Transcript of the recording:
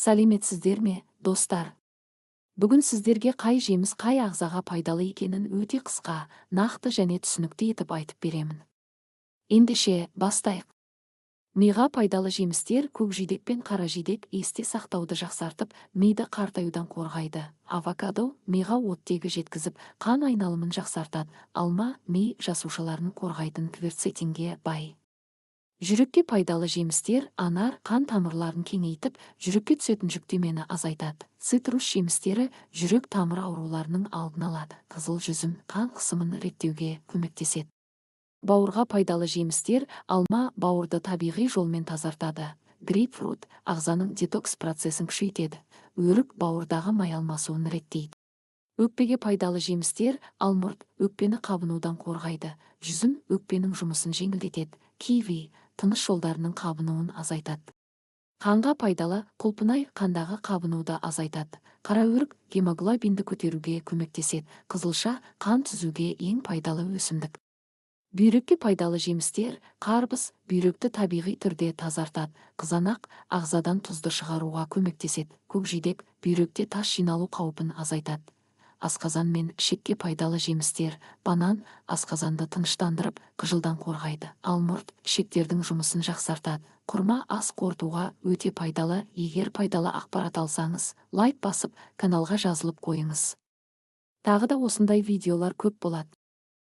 Сәлеметсіздер ме, достар? Бүгін сіздерге қай жеміс қай ағзаға пайдалы екенін өте қысқа, нақты және түсінікті етіп айтып беремін. Ендеше, бастайық. Миға пайдалы жемістер көкжидек пен қаражидек есте сақтауды жақсартып, миды қартаюдан қорғайды. Авокадо миға оттегі жеткізіп, қан айналымын жақсартады. Алма ми жасушаларын қорғайтын кверцетинге бай. Жүрекке пайдалы жемістер анар қан тамырларын кеңейтіп, жүрекке түсетін жүктемені азайтады. Цитрус жемістері жүрек тамыр ауруларының алдын алады. Қызыл жүзім қан қысымын реттеуге көмектеседі. Бауырға пайдалы жемістер алма бауырды табиғи жолмен тазартады. Грейпфрут ағзаның детокс процесін күшейтеді. Өрік бауырдағы май алмасуын реттейді. Өкпеге пайдалы жемістер алмұрт өкпені қабынудан қорғайды. Жүзім өкпенің жұмысын жеңілдетеді. Киви тыныс жолдарының қабынуын азайтады. Қанға пайдалы құлпынай қандағы қабынуды азайтады. Қара өрік гемоглобинді көтеруге көмектеседі. Қызылша қан түзуге ең пайдалы өсімдік. Бүйрекке пайдалы жемістер қарбыз бүйректі табиғи түрде тазартады. Қызанақ ағзадан тұзды шығаруға көмектеседі. Көкжидек бүйректе тас жиналу қаупін азайтады. Асқазан мен ішекке пайдалы жемістер банан асқазанды тыныштандырып, қыжылдан қорғайды. Алмұрт ішектердің жұмысын жақсартады. Құрма ас қорытуға өте пайдалы. Егер пайдалы ақпарат алсаңыз, лайк басып, каналға жазылып қойыңыз. Тағы да осындай видеолар көп болады.